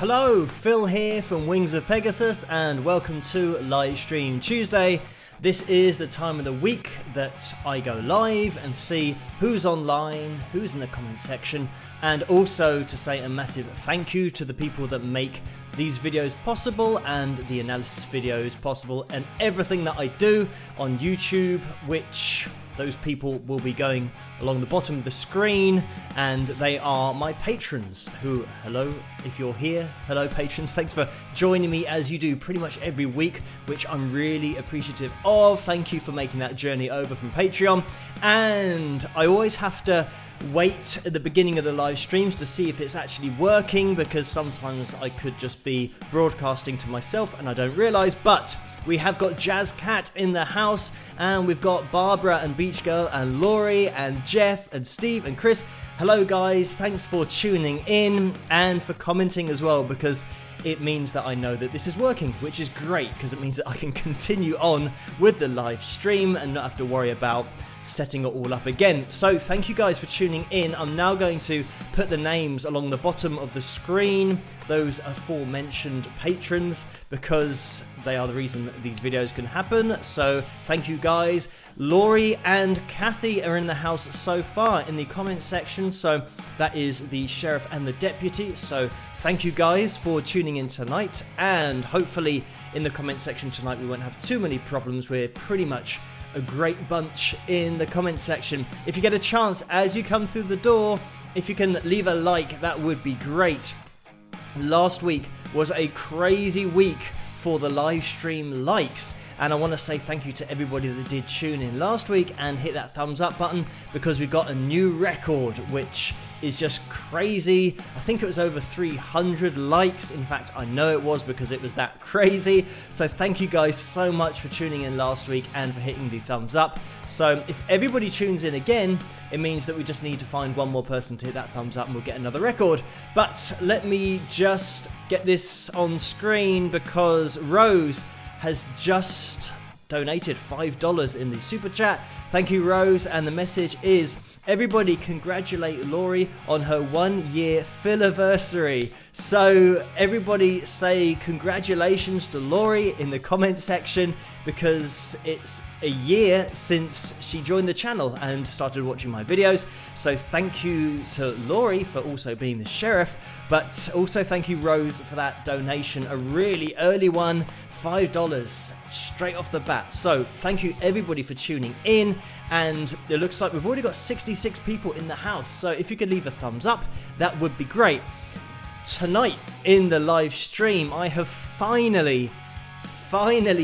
Hello, Phil here from Wings of Pegasus and welcome to Live Stream Tuesday. This is the time of the week that I go live and see who's online, who's in the comment section, and also to say a massive thank you to the people that make these videos possible and the analysis videos possible and everything that I do on YouTube, which those people will be going along the bottom of the screen, and they are my patrons who, hello if you're here, hello patrons, thanks for joining me as you do pretty much every week, which I'm really appreciative of. Thank you for making that journey over from Patreon. And I always have to wait at the beginning of the live streams to see if it's actually working, because sometimes I could just be broadcasting to myself and I don't realise, but we have got Jazz Cat in the house, and we've got Barbara and Beach Girl and Laurie and Jeff and Steve and Chris. Hello guys, thanks for tuning in and for commenting as well, because it means that I know that this is working, which is great because it means that I can continue on with the live stream and not have to worry about setting it all up again. So thank you guys for tuning in. I'm now going to put the names along the bottom of the screen, those aforementioned patrons, because they are the reason that these videos can happen. So thank you guys. Laurie and Kathy are in the house so far in the comment section, so that is the sheriff and the deputy. So thank you guys for tuning in tonight, and hopefully in the comment section tonight we won't have too many problems. We're pretty much a great bunch in the comment section. If you get a chance as you come through the door, if you can leave a like, that would be great. Last week was a crazy week for the live stream likes, and I want to say thank you to everybody that did tune in last week and hit that thumbs up button, because we got a new record, which is just crazy. I think it was over 300 likes. In fact, I know it was because it was that crazy. So thank you guys so much for tuning in last week and for hitting the thumbs up. So if everybody tunes in again, it means that we just need to find one more person to hit that thumbs up and we'll get another record. But let me just get this on screen, because Rose has just donated $5 in the super chat. Thank you, Rose, and the message is: everybody congratulate Laurie on her 1 year Philiversary. So everybody say congratulations to Laurie in the comment section, because it's a year since she joined the channel and started watching my videos. So thank you to Laurie for also being the sheriff, but also thank you, Rose, for that donation, a really early one, $5 straight off the bat. So thank you everybody for tuning in, and it looks like we've already got 66 people in the house, so if you could leave a thumbs up, that would be great. Tonight in the live stream, I have finally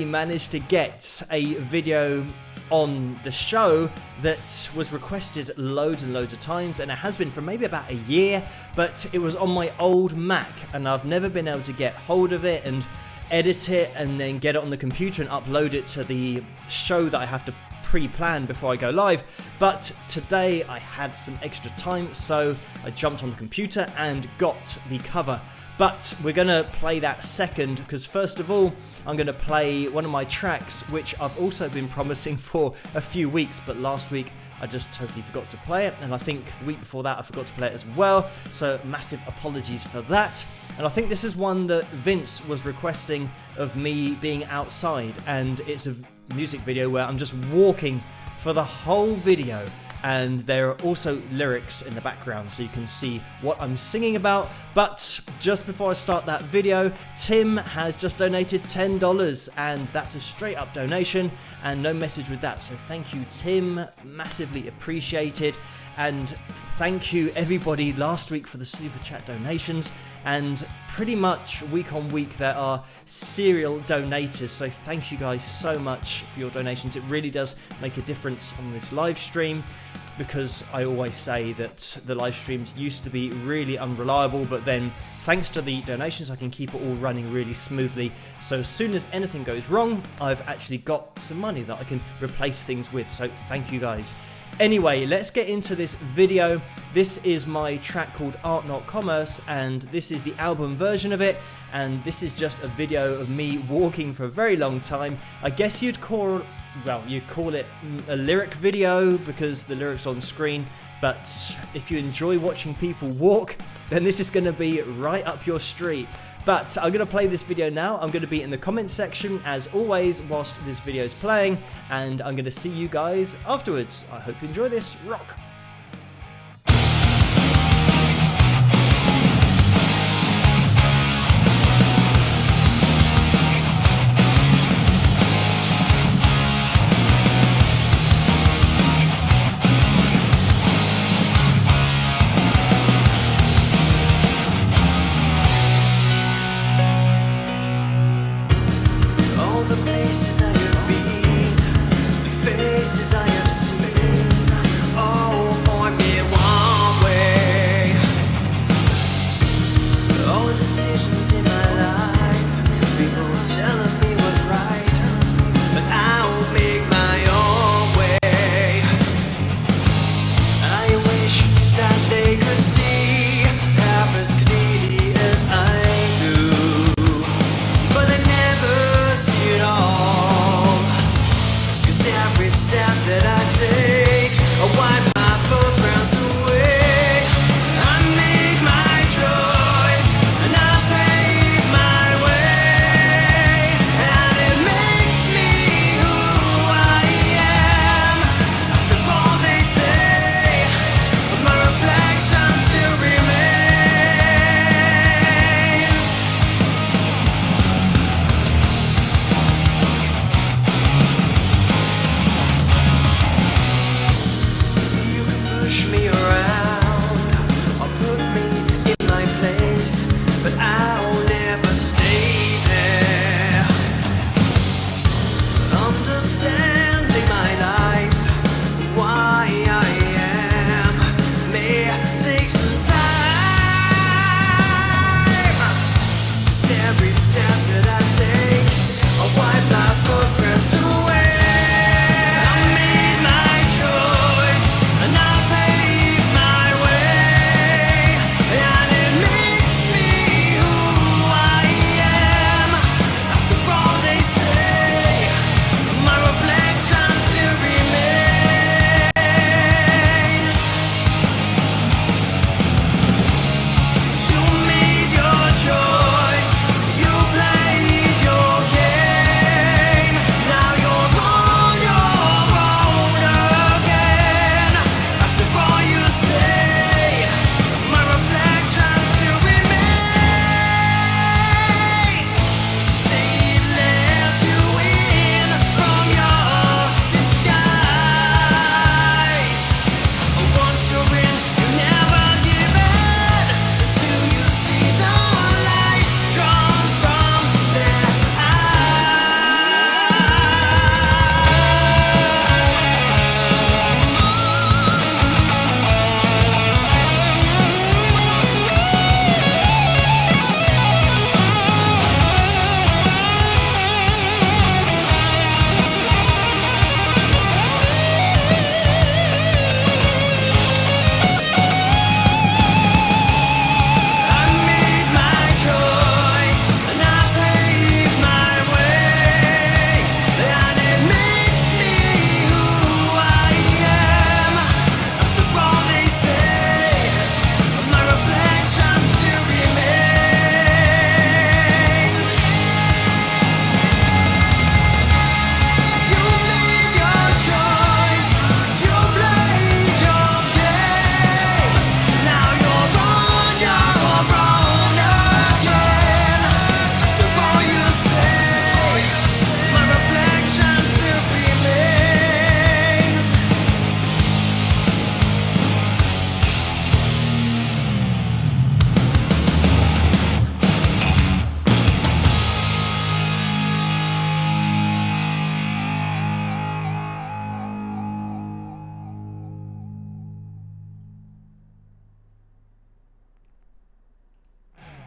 managed to get a video on the show that was requested loads and loads of times, and it has been for maybe about a year, but it was on my old Mac and I've never been able to get hold of it and edit it and then get it on the computer and upload it to the show that I have to pre-plan before I go live. But today I had some extra time, so I jumped on the computer and got the cover. But we're gonna play that second, because first of all I'm gonna play one of my tracks which I've also been promising for a few weeks, but last week I just totally forgot to play it, and I think the week before that I forgot to play it as well, so massive apologies for that. And I think this is one that Vince was requesting of me being outside, and it's a music video where I'm just walking for the whole video, and there are also lyrics in the background so you can see what I'm singing about. But just before I start that video, Tim has just donated $10, and that's a straight up donation and no message with that, so thank you, Tim, massively appreciated. And thank you everybody last week for the super chat donations, and pretty much week on week there are serial donators, so thank you guys so much for your donations. It really does make a difference on this live stream, because I always say that the live streams used to be really unreliable, but then thanks to the donations I can keep it all running really smoothly. So as soon as anything goes wrong, I've actually got some money that I can replace things with, so thank you guys. Anyway, let's get into this video. This is my track called Art Not Commerce, and this is the album version of it, and this is just a video of me walking for a very long time. I guess you'd call it a lyric video because the lyrics on screen, but if you enjoy watching people walk, then this is going to be right up your street. But I'm going to play this video now. I'm going to be in the comments section as always whilst this video is playing, and I'm going to see you guys afterwards. I hope you enjoy this. Rock!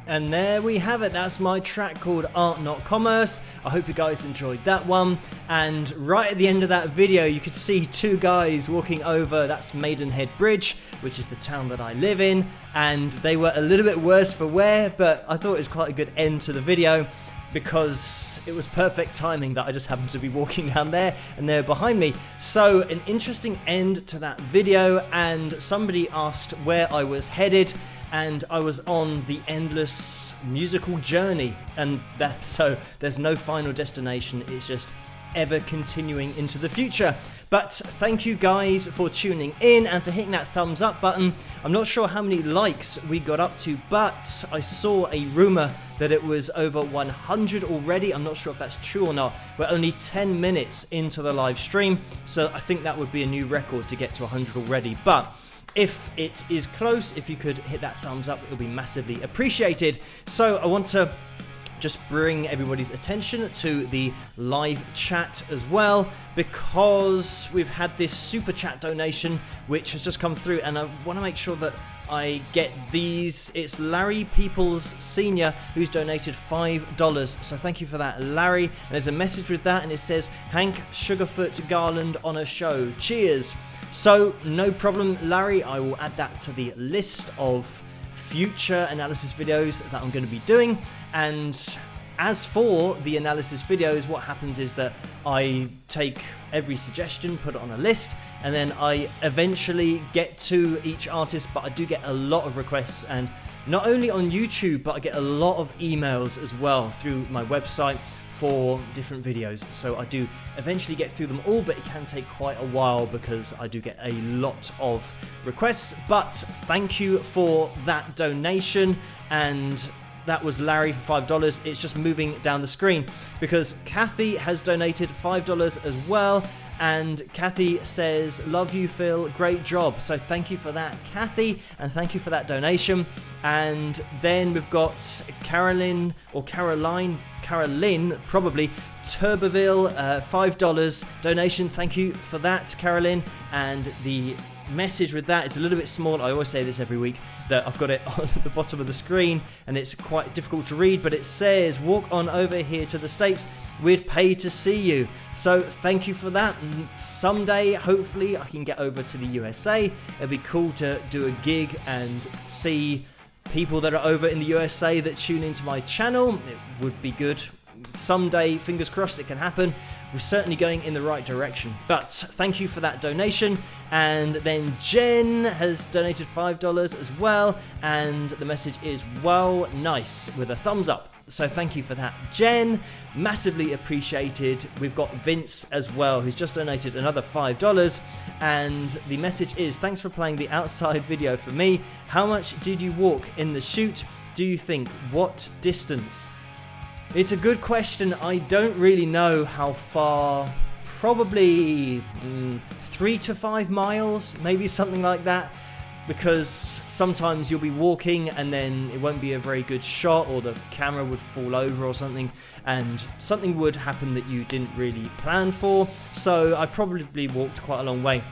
And there we have it. That's my track called Art Not Commerce. I hope you guys enjoyed that one. And right at the end of that video, you could see two guys walking over. That's Maidenhead Bridge, which is the town that I live in. And they were a little bit worse for wear, but I thought it was quite a good end to the video because it was perfect timing that I just happened to be walking down there and they're behind me. So an interesting end to that video, and somebody asked where I was headed, and I was on the endless musical journey, and so there's no final destination. It's just ever continuing into the future. But thank you guys for tuning in and for hitting that thumbs up button. I'm not sure how many likes we got up to, but I saw a rumor that it was over 100 already. I'm not sure if that's true or not. We're only 10 minutes into the live stream, so I think that would be a new record to get to 100 already. But if it is close, if you could hit that thumbs up, it would be massively appreciated. So I want to just bring everybody's attention to the live chat as well, because we've had this super chat donation which has just come through, and I want to make sure that I get these. It's Larry Peoples Senior who's donated $5, so thank you for that, Larry. And there's a message with that, and it says, Hank Sugarfoot Garland on a show, cheers. So no problem, Larry, I will add that to the list of future analysis videos that I'm going to be doing. And as for the analysis videos, what happens is that I take every suggestion, put it on a list, and then I eventually get to each artist. But I do get a lot of requests, and not only on YouTube, but I get a lot of emails as well through my website for different videos. So I do eventually get through them all, but it can take quite a while because I do get a lot of requests. But thank you for that donation, and that was Larry for $5. It's just moving down the screen because Kathy has donated $5 as well. And Kathy says, love you, Phil, great job. So thank you for that, Kathy, and thank you for that donation. And then we've got Caroline probably, Turboville, $5 donation. Thank you for that, Caroline. And the message with that is a little bit small. I always say this every week, that I've got it on the bottom of the screen and it's quite difficult to read, but it says, walk on over here to the States, we'd pay to see you. So thank you for that. Someday hopefully I can get over to the USA. It'd be cool to do a gig and see people that are over in the USA that tune into my channel. It would be good. Someday, fingers crossed, it can happen. We're certainly going in the right direction. But thank you for that donation. And then Jen has donated $5 as well, and the message is, well, nice, with a thumbs up. So thank you for that, Jen. Massively appreciated. We've got Vince as well, who's just donated another $5, and the message is, thanks for playing the outside video for me. How much did you walk in the shoot, do you think? What distance? It's a good question. I don't really know how far. Probably 3 to 5 miles, maybe something like that, because sometimes you'll be walking and then it won't be a very good shot, or the camera would fall over or something, and something would happen that you didn't really plan for. So I probably walked quite a long way.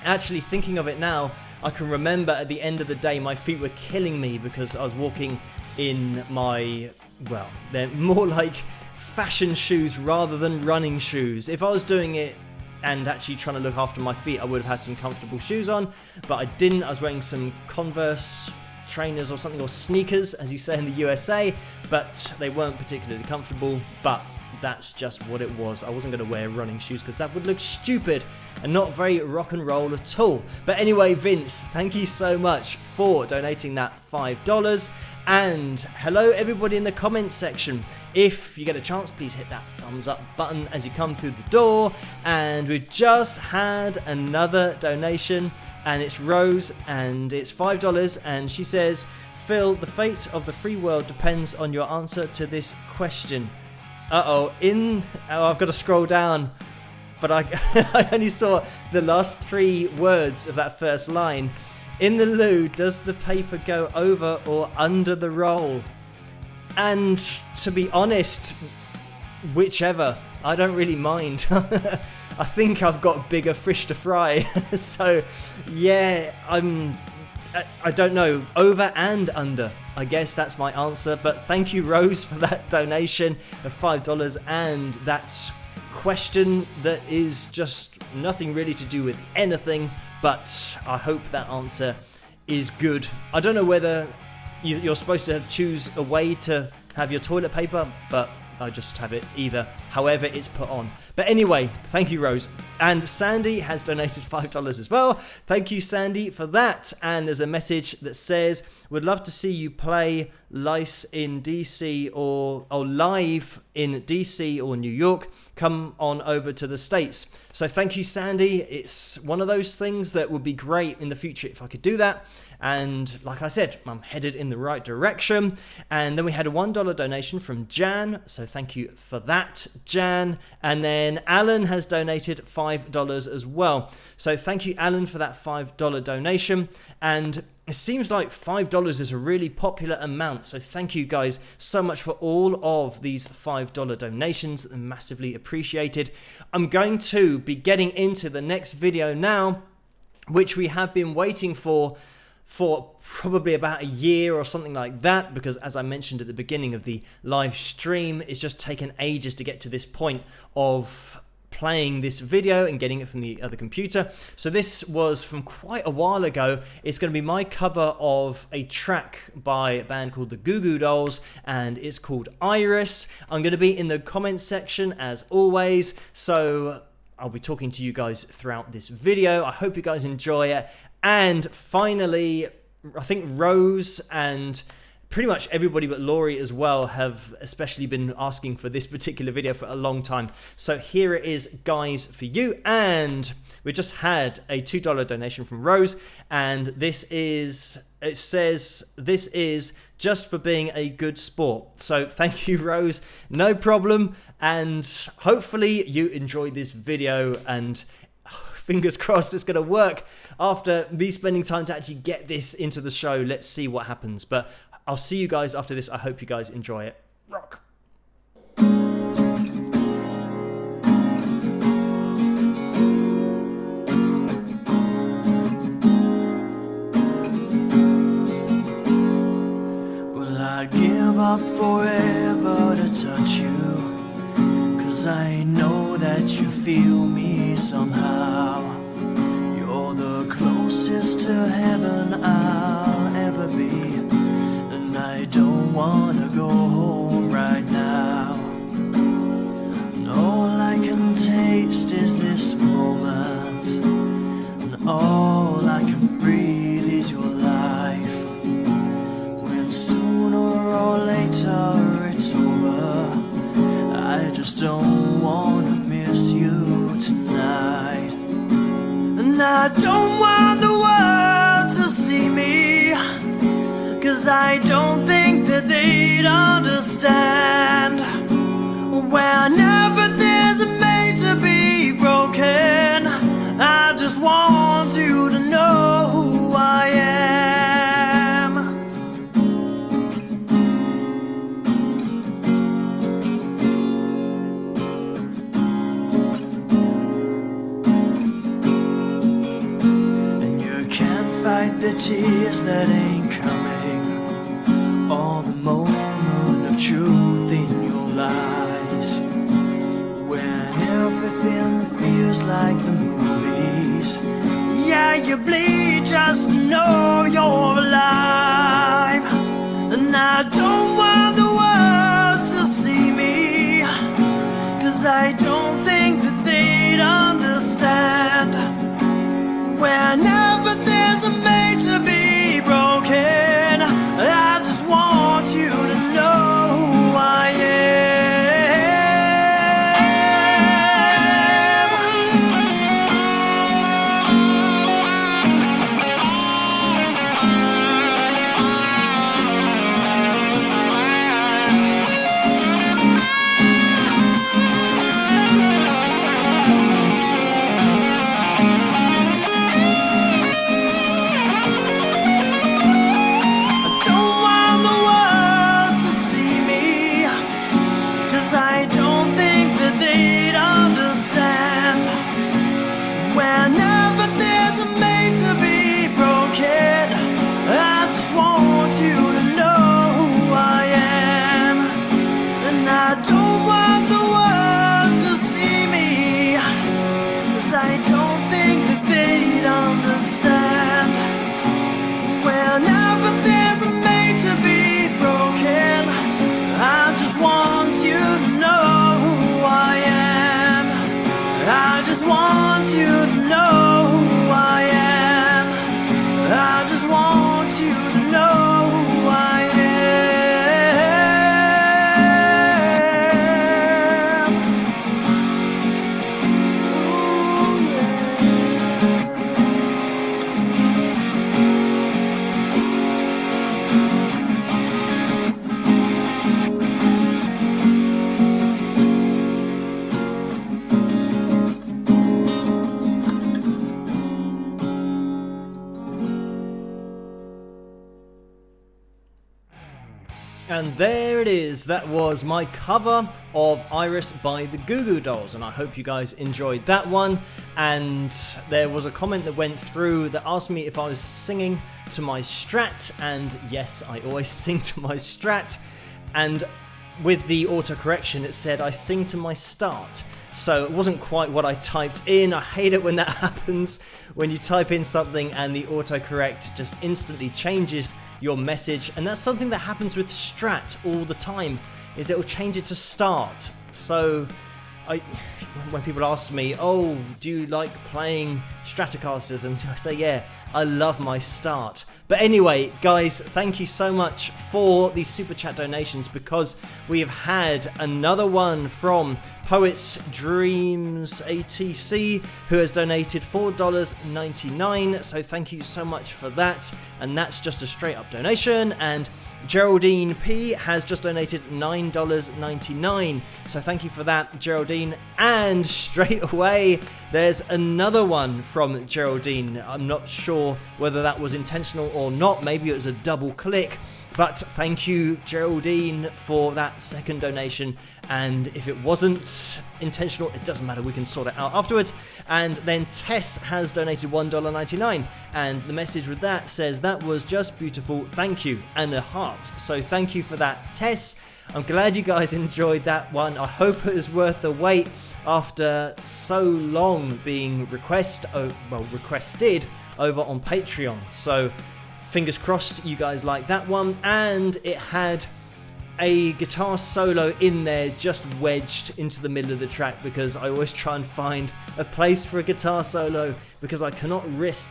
Actually, thinking of it now, I can remember at the end of the day my feet were killing me because I was walking in my, well, they're more like fashion shoes rather than running shoes. If I was doing it and actually trying to look after my feet, I would have had some comfortable shoes on, but I didn't. I was wearing some Converse trainers or something, or sneakers as you say in the USA, but they weren't particularly comfortable. But that's just what it was. I wasn't going to wear running shoes because that would look stupid and not very rock and roll at all. But anyway, Vince, thank you so much for donating that $5. And hello everybody in the comments section. If you get a chance, please hit that thumbs up button as you come through the door. And we just had another donation, and it's Rose, and it's $5, and she says, Phil, the fate of the free world depends on your answer to this question. I've got to scroll down, but I only saw the last 3 words of that first line. In the loo, does the paper go over or under the roll? And to be honest, whichever. I don't really mind. I think I've got bigger fish to fry. So yeah, I don't know, over and under. I guess that's my answer. But thank you, Rose, for that donation of $5 and that question that is just nothing really to do with anything. But I hope that answer is good. I don't know whether you're supposed to choose a way to have your toilet paper, but I just have it either, however it's put on. But anyway, thank you, Rose. And Sandy has donated $5 as well. Thank you, Sandy, for that. And there's a message that says, would love to see you play Lice in DC or live in DC or New York. Come on over to the States. So thank you, Sandy. It's one of those things that would be great in the future if I could do that. And like I said, I'm headed in the right direction. And then we had a $1 donation from Jan. So thank you for that, Jan. And then Alan has donated $5 as well. So thank you, Alan, for that $5 donation. And it seems like $5 is a really popular amount. So thank you guys so much for all of these $5 donations. Massively appreciated. I'm going to be getting into the next video now, which we have been waiting for probably about a year or something like that, because as I mentioned at the beginning of the live stream, it's just taken ages to get to this point of playing this video and getting it from the other computer. So this was from quite a while ago. It's going to be my cover of a track by a band called the Goo Goo Dolls, and it's called Iris. I'm going to be in the comments section as always, so I'll be talking to you guys throughout this video. I hope you guys enjoy it. And finally, I think Rose and pretty much everybody but Laurie as well have especially been asking for this particular video for a long time. So here it is, guys, for you. And we just had a $2 donation from Rose, and this is, it says, this is just for being a good sport. So thank you, Rose, no problem. And hopefully you enjoyed this video, and fingers crossed it's going to work after me spending time to actually get this into the show. Let's see what happens. But I'll see you guys after this. I hope you guys enjoy it. Rock. Well, I'd give up forever to touch you, 'cause I know that you feel me somehow. You're the closest to heaven I'll ever be, and I don't wanna go home right now. And all I can taste is this moment, and all I can breathe is your life. When sooner or later it's over, I just don't wanna miss you tonight. And I don't want the world to see me, 'cause I don't think that they'd understand. Whenever there's a made to be broken, I just want you to know who I am. And you can't fight the tears that ain't coming, or the moment of truth in your eyes. When everything feels like the movies, yeah, you bleed just to know you're alive. And I don't want the world to see me, 'cause I don't think that they'd understand. Whenever there's a made to be broken, I just want you to know who I am. And there it is, that was my cover of Iris by the Goo Goo Dolls, and I hope you guys enjoyed that one. And there was a comment that went through that asked me if I was singing to my Strat, and yes, I always sing to my Strat, and with the autocorrection it said I sing to my start. So it wasn't quite what I typed in. I hate it when that happens, when you type in something and the autocorrect just instantly changes your message. And that's something that happens with Strat all the time, is it will change it to start. So when people ask me, oh, do you like playing Stratocasters? And I say, yeah, I love my start. But anyway, guys, thank you so much for these super chat donations, because we have had another one from Poets Dreams ATC, who has donated $4.99. So thank you so much for that. And that's just a straight up donation. And Geraldine P has just donated $9.99. So thank you for that, Geraldine. And straight away, there's another one from Geraldine. I'm not sure whether that was intentional or not. Maybe it was a double click. But thank you, Geraldine, for that second donation. And if it wasn't intentional, it doesn't matter. We can sort it out afterwards. And then Tess has donated $1.99. And the message with that says, that was just beautiful. Thank you. And a heart. So thank you for that, Tess. I'm glad you guys enjoyed that one. I hope it was worth the wait after so long being requested over on Patreon. So fingers crossed you guys like that one. And it had a guitar solo in there just wedged into the middle of the track, because I always try and find a place for a guitar solo, because I cannot risk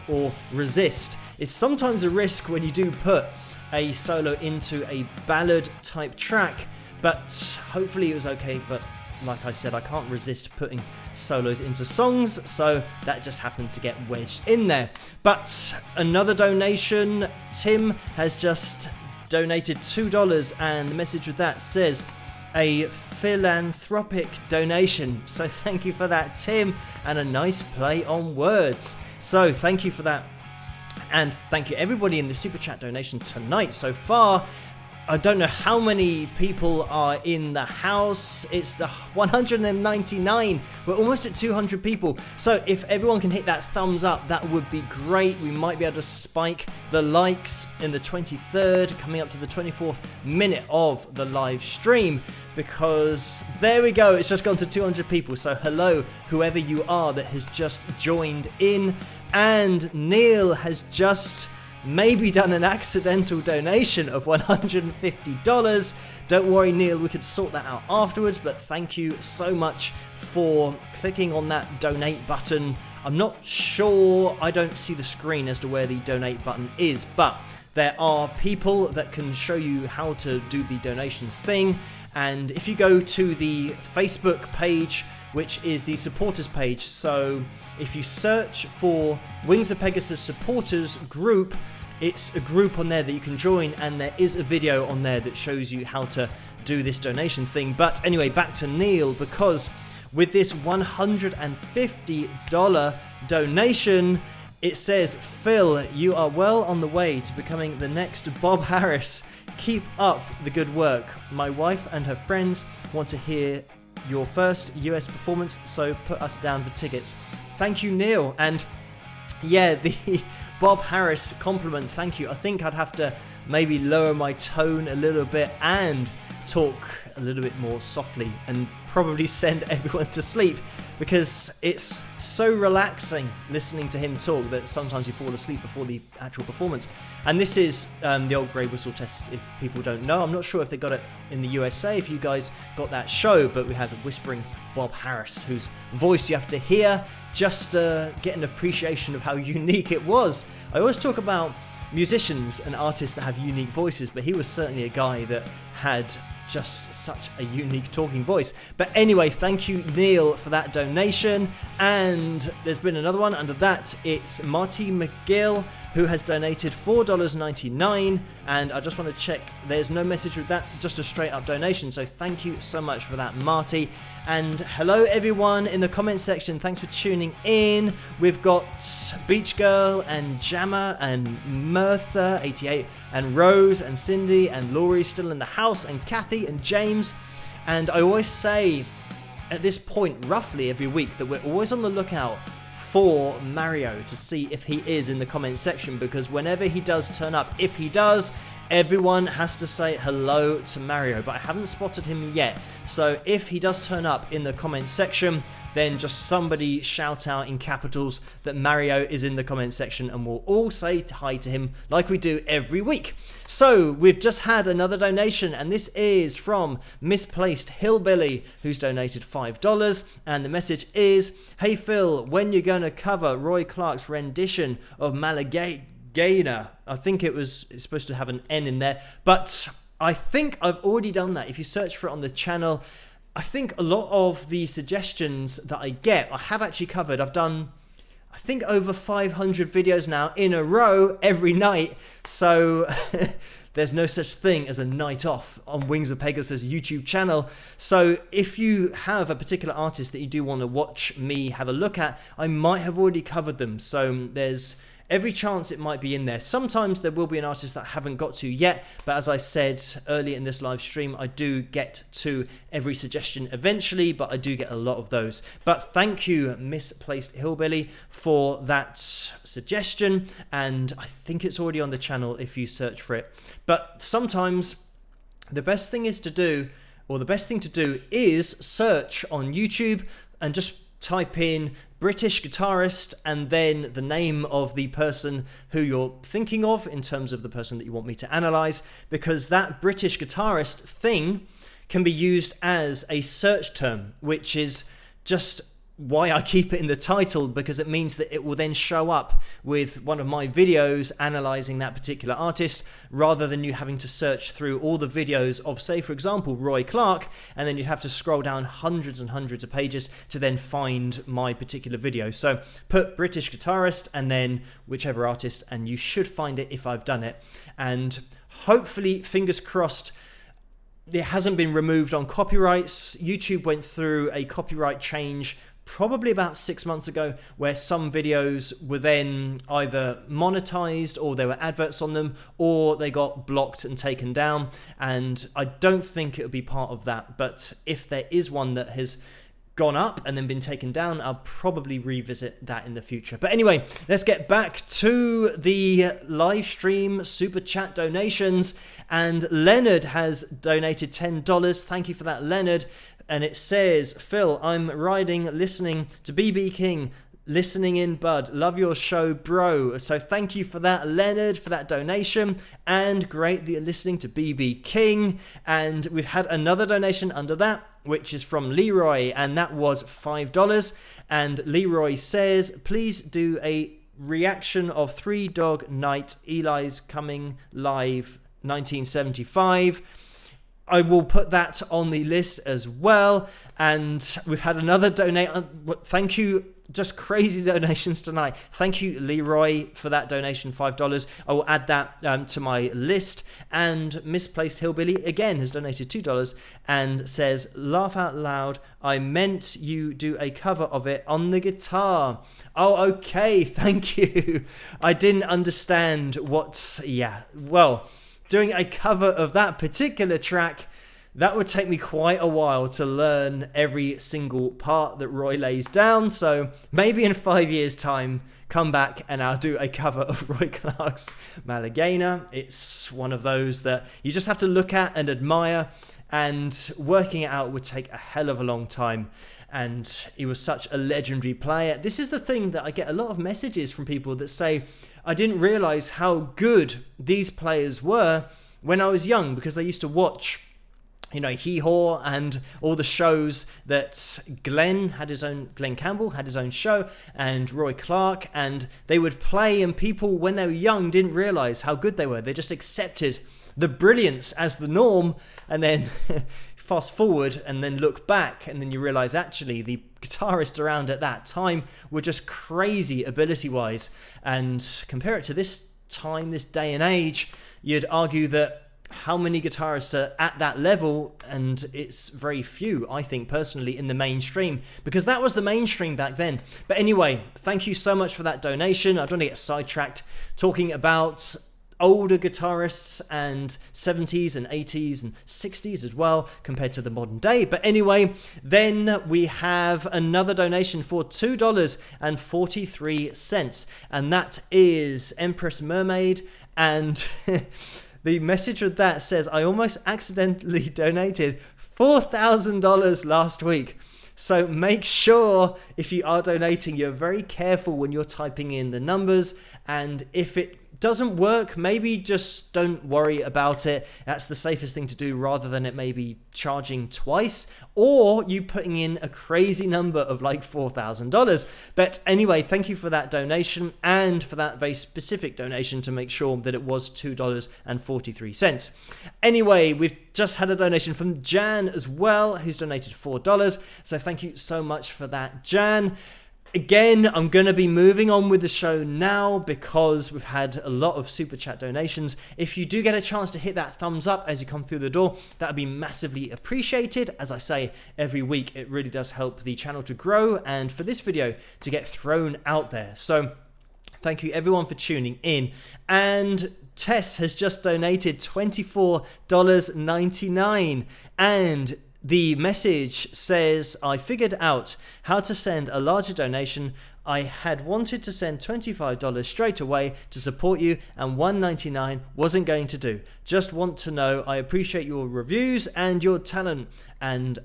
or resist. It's sometimes a risk when you do put a solo into a ballad type track, but hopefully it was okay. But like I said, I can't resist putting solos into songs, so that just happened to get wedged in there. But another donation, Tim has just donated $2, and the message with that says a philanthropic donation. So thank you for that, Tim, and a nice play on words. So thank you for that, and thank you everybody in the super chat donation tonight so far. I don't know how many people are in the house. It's the 199. We're almost at 200 people. So if everyone can hit that thumbs up, that would be great. We might be able to spike the likes in the 23rd, coming up to the 24th minute of the live stream, because there we go. It's just gone to 200 people. So hello, whoever you are that has just joined in. And Neil has just maybe done an accidental donation of $150. Don't worry, Neil, we could sort that out afterwards, but thank you so much for clicking on that donate button. I'm not sure, I don't see the screen as to where the donate button is, but there are people that can show you how to do the donation thing. And if you go to the Facebook page, which is the supporters page, so if you search for Wings of Pegasus supporters group, it's a group on there that you can join, and there is a video on there that shows you how to do this donation thing. But anyway, back to Neil, because with this $150 donation, it says, Phil, you are well on the way to becoming the next Bob Harris. Keep up the good work. My wife and her friends want to hear your first US performance, so put us down for tickets. Thank you, Neil. And yeah, the Bob Harris compliment, thank you. I think I'd have to maybe lower my tone a little bit and talk a little bit more softly, and probably send everyone to sleep, because it's so relaxing listening to him talk that sometimes you fall asleep before the actual performance. And this is the old grey whistle test, if people don't know. I'm not sure if they got it in the USA, if you guys got that show, but we had a whispering Bob Harris, whose voice you have to hear just to get an appreciation of how unique it was. I always talk about musicians and artists that have unique voices, but he was certainly a guy that had just such a unique talking voice. But anyway, thank you, Neil, for that donation. And there's been another one under that. It's Marty McGill, who has donated $4.99, and I just want to check, there's no message with that, just a straight up donation, so thank you so much for that, Marty. And hello everyone in the comment section, thanks for tuning in. We've got Beach Girl and Jammer and Mirtha 88 and Rose and Cindy and Laurie still in the house, and Kathy and James. And I always say at this point roughly every week that we're always on the lookout for Mario to see if he is in the comment section, because whenever he does turn up, if he does, everyone has to say hello to Mario, but I haven't spotted him yet. So if he does turn up in the comment section, then just somebody shout out in capitals that Mario is in the comment section, and we'll all say hi to him like we do every week. So we've just had another donation, and this is from Misplaced Hillbilly, who's donated $5, and the message is, "Hey Phil, when you gonna cover Roy Clark's rendition of Malagana?" I think it's supposed to have an N in there, but I think I've already done that. If you search for it on the channel, I think a lot of the suggestions that I get, I have actually covered. I've done, I think, over 500 videos now in a row every night. So there's no such thing as a night off on Wings of Pegasus YouTube channel. So if you have a particular artist that you do want to watch me have a look at, I might have already covered them. So there's every chance it might be in there. Sometimes there will be an artist that I haven't got to yet, but as I said earlier in this live stream, I do get to every suggestion eventually, but I do get a lot of those. But thank you, Misplaced Hillbilly, for that suggestion, and I think it's already on the channel if you search for it. But sometimes the best thing to do is search on YouTube and just type in British guitarist and then the name of the person who you're thinking of in terms of the person that you want me to analyze, because that British guitarist thing can be used as a search term, which is just why I keep it in the title, because it means that it will then show up with one of my videos analyzing that particular artist, rather than you having to search through all the videos of, say, for example, Roy Clark, and then you'd have to scroll down hundreds and hundreds of pages to then find my particular video. So put British guitarist and then whichever artist, and you should find it if I've done it. And hopefully, fingers crossed, it hasn't been removed on copyrights. YouTube went through a copyright change probably about 6 months ago, where some videos were then either monetized or there were adverts on them, or they got blocked and taken down. And I don't think it would be part of that, but if there is one that has gone up and then been taken down, I'll probably revisit that in the future. But anyway, let's get back to the live stream super chat donations. And Leonard has donated $10. Thank you for that, Leonard. And it says, "Phil, I'm riding, listening to BB King, listening in, bud. Love your show, bro." So thank you for that, Leonard, for that donation. And great that you're listening to BB King. And we've had another donation under that, which is from Leroy, and that was $5. And Leroy says, "Please do a reaction of Three Dog Night, Eli's Coming Live 1975. I will put that on the list as well. And we've had another donate. Thank you. Just crazy donations tonight. Thank you, Leroy, for that donation, $5. I will add that to my list. And Misplaced Hillbilly, again, has donated $2 and says, "Laugh out loud. I meant you do a cover of it on the guitar." Oh, okay. Thank you. I didn't understand well, doing a cover of that particular track, that would take me quite a while to learn every single part that Roy lays down. So maybe in 5 years' time, come back and I'll do a cover of Roy Clark's Malagana. It's one of those that you just have to look at and admire, and working it out would take a hell of a long time. And he was such a legendary player. This is the thing that I get a lot of messages from people that say, "I didn't realize how good these players were when I was young," because they used to watch, Hee Haw and all the shows that Glenn Campbell had his own show, and Roy Clark, and they would play, and people, when they were young, didn't realize how good they were. They just accepted the brilliance as the norm, and then fast forward and then look back, and then you realize actually the guitarists around at that time were just crazy ability-wise. And compare it to this time, this day and age, you'd argue that how many guitarists are at that level, and it's very few, I think personally, in the mainstream, because that was the mainstream back then. But anyway, thank you so much for that donation. I don't want to get sidetracked talking about older guitarists and 70s and 80s and 60s as well compared to the modern day. But anyway, then we have another donation for $2.43, and that is Empress Mermaid. And the message with that says, I almost accidentally donated $4,000 last week. So make sure if you are donating, you're very careful when you're typing in the numbers. And if it doesn't work, maybe just don't worry about it. That's the safest thing to do, rather than it maybe charging twice or you putting in a crazy number of like $4,000. But anyway, thank you for that donation and for that very specific donation to make sure that it was $2.43. Anyway, we've just had a donation from Jan as well, who's donated $4. So thank you so much for that, Jan. Again, I'm going to be moving on with the show now because we've had a lot of super chat donations. If you do get a chance to hit that thumbs up as you come through the door, that would be massively appreciated. As I say every week, it really does help the channel to grow and for this video to get thrown out there. So thank you everyone for tuning in. And Tess has just donated $24.99, and the message says, I figured out how to send a larger donation. I had wanted to send $25 straight away to support you, and $1.99 wasn't going to do. Just want to know I appreciate your reviews and your talent. And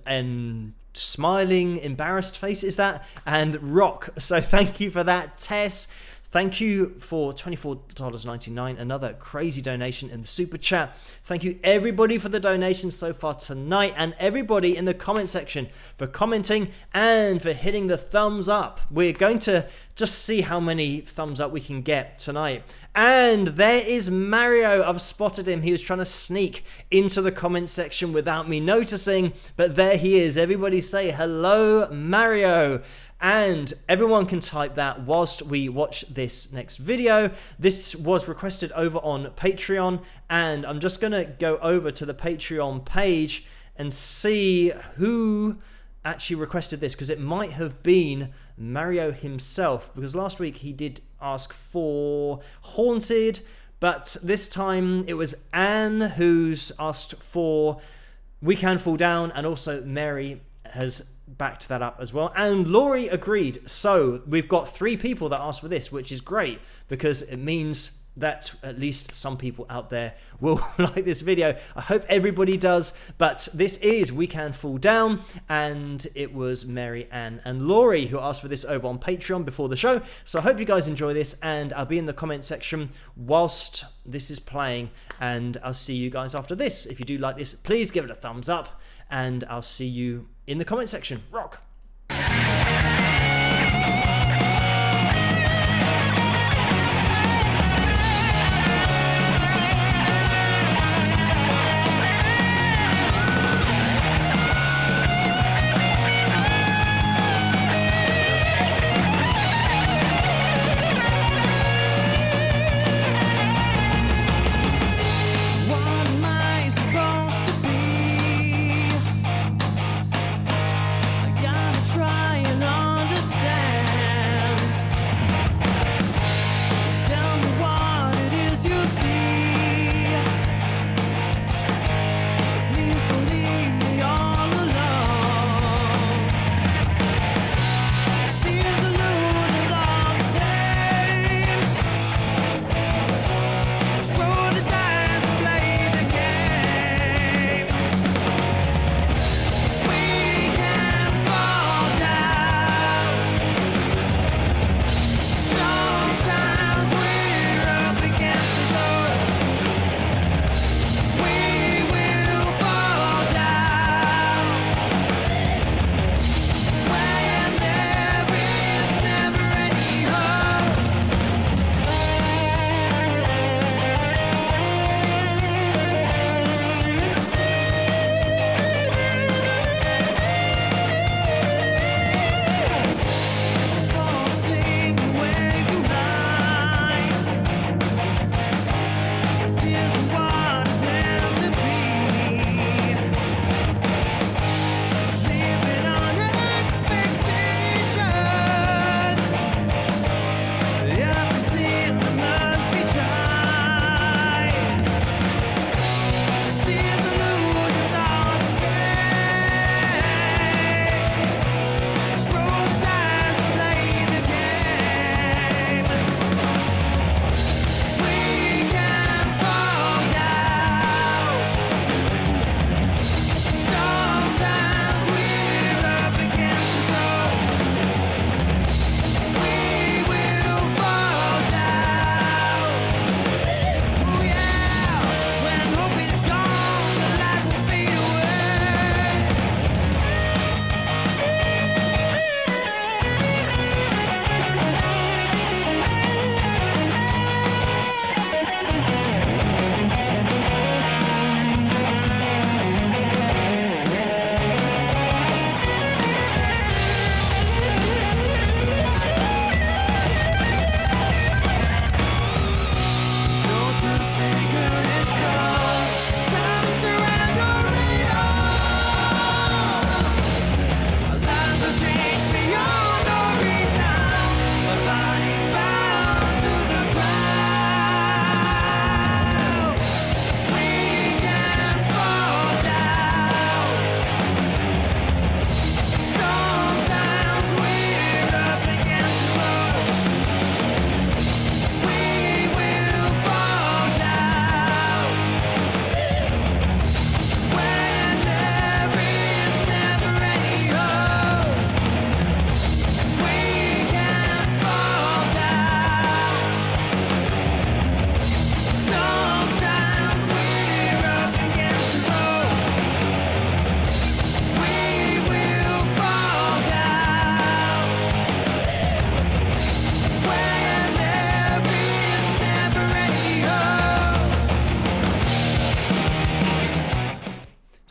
smiling, embarrassed face is that, and rock. So thank you for that, Tess. Thank you for $24.99, another crazy donation in the super chat. Thank you everybody for the donations so far tonight, and everybody in the comment section for commenting and for hitting the thumbs up. We're going to just see how many thumbs up we can get tonight. And there is Mario. I've spotted him. He was trying to sneak into the comment section without me noticing, but there he is. Everybody say hello, Mario. And everyone can type that whilst we watch this next video. This was requested over on Patreon, and I'm just going to go over to the Patreon page and see who actually requested this, because it might have been Mario himself, because last week he did ask for Haunted, but this time it was Anne who's asked for We Can Fall Down, and also Mary has backed that up as well, and Laurie agreed. So we've got 3 people that asked for this, which is great because it means that at least some people out there will like this video. I hope everybody does, but this is We Can Fall Down, and it was Mary Ann and Laurie who asked for this over on Patreon before the show. So I hope you guys enjoy this, and I'll be in the comment section whilst this is playing, and I'll see you guys after this. If you do like this, please give it a thumbs up, and I'll see you in the comment section. Rock! I got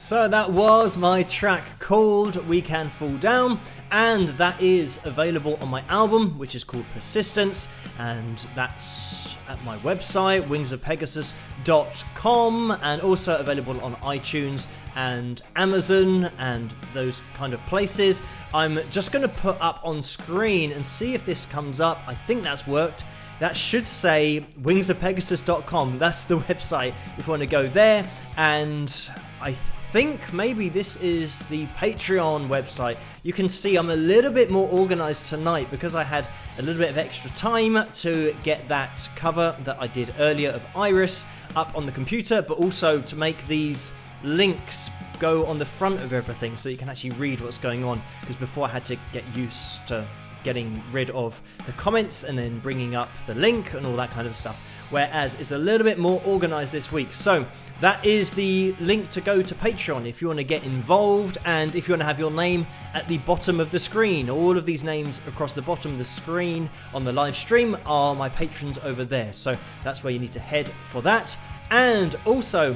So that was my track called We Can Fall Down, and that is available on my album, which is called Persistence, and that's at my website, wingsofpegasus.com, and also available on iTunes and Amazon and those kind of places. I'm just going to put up on screen and see if this comes up. I think that's worked. That should say wingsofpegasus.com. That's the website if you want to go there. And I think maybe this is the Patreon website. You can see I'm a little bit more organized tonight because I had a little bit of extra time to get that cover that I did earlier of Iris up on the computer, but also to make these links go on the front of everything so you can actually read what's going on, because before I had to get used to getting rid of the comments and then bringing up the link and all that kind of stuff, whereas it's a little bit more organized this week. So that is the link to go to Patreon if you want to get involved, and if you want to have your name at the bottom of the screen. All of these names across the bottom of the screen on the live stream are my patrons over there, so that's where you need to head for that. And also,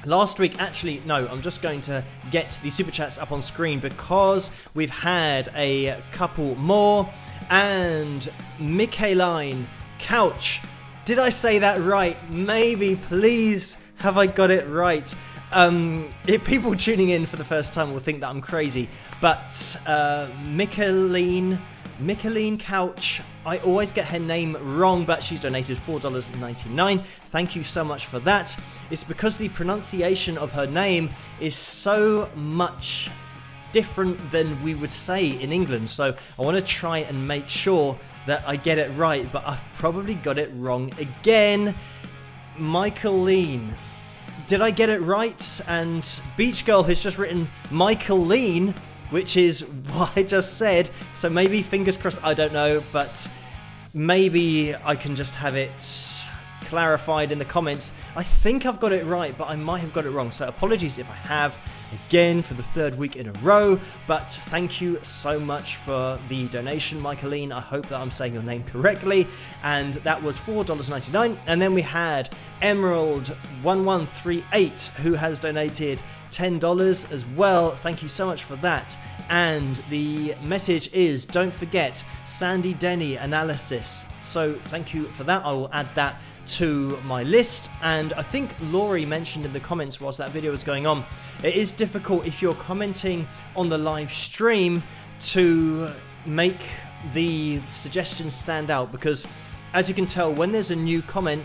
last week, actually, no, I'm just going to get the super chats up on screen because we've had a couple more. And Michaeline Couch, did I say that right? Maybe, please, have I got it right? If people tuning in for the first time will think that I'm crazy, but Michaeline Couch, I always get her name wrong, but she's donated $4.99. Thank you so much for that. It's because the pronunciation of her name is so much different than we would say in England, so I want to try and make sure that I get it right, but I've probably got it wrong again. Michaeline, did I get it right? And Beach Girl has just written Michaeline, which is what I just said, so maybe fingers crossed, I don't know, but maybe I can just have it clarified in the comments. I think I've got it right, but I might have got it wrong, so apologies if I have, again, for the third week in a row. But thank you so much for the donation, Michaeline. I hope that I'm saying your name correctly. And that was $4.99. And then we had Emerald1138, who has donated $10 as well. Thank you so much for that. And the message is, don't forget Sandy Denny analysis. So thank you for that. I will add that to my list. And I think Laurie mentioned in the comments whilst that video was going on, it is difficult if you're commenting on the live stream to make the suggestions stand out, because as you can tell, when there's a new comment,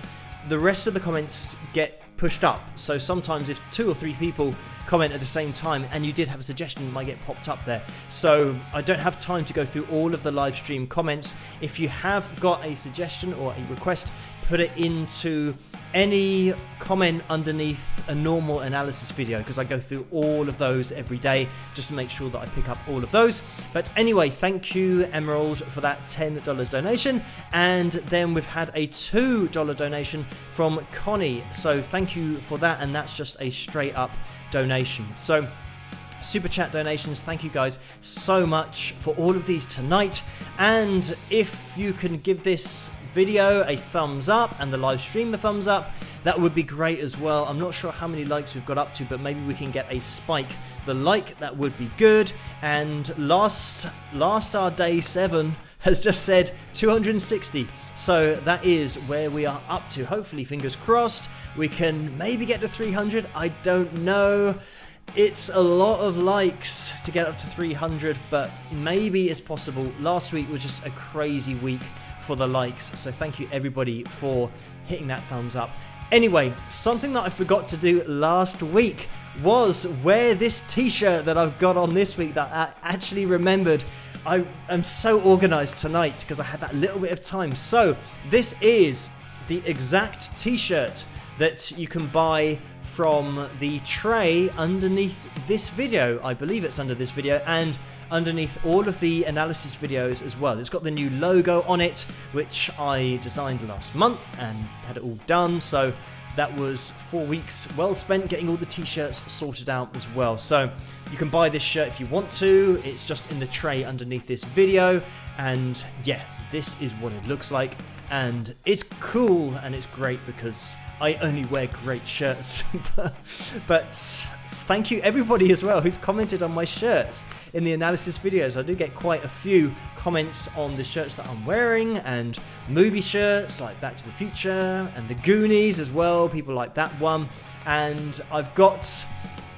the rest of the comments get pushed up. So sometimes if 2 or 3 people comment at the same time and you did have a suggestion, it might get popped up there. So I don't have time to go through all of the live stream comments. If you have got a suggestion or a request, put it into any comment underneath a normal analysis video, because I go through all of those every day just to make sure that I pick up all of those. But anyway, thank you, Emerald, for that $10 donation. And then we've had a $2 donation from Connie, so thank you for that, and that's just a straight up donation. So super chat donations, thank you guys so much for all of these tonight. And if you can give this video a thumbs up and the live stream a thumbs up, that would be great as well. I'm not sure how many likes we've got up to, but maybe we can get a spike. The like, that would be good. And last our day 7 has just said 260, so that is where we are up to. Hopefully, fingers crossed, we can maybe get to 300. I don't know. It's a lot of likes to get up to 300, but maybe it's possible. Last week was just a crazy week for the likes, so thank you everybody for hitting that thumbs up. Anyway, something that I forgot to do last week was wear this t-shirt that I've got on this week that I actually remembered. I am so organized tonight because I had that little bit of time. So this is the exact t-shirt that you can buy from the tray underneath this video. I believe it's under this video and underneath all of the analysis videos as well. It's got the new logo on it, which I designed last month and had it all done. So that was 4 weeks well spent getting all the t-shirts sorted out as well. So you can buy this shirt if you want to. It's just in the tray underneath this video. And yeah, this is what it looks like. and it's cool and it's great because I only wear great shirts. But thank you everybody as well who's commented on my shirts in the analysis videos. I do get quite a few comments on the shirts that I'm wearing, and movie shirts like Back to the Future and the Goonies as well. People like that one. And I've got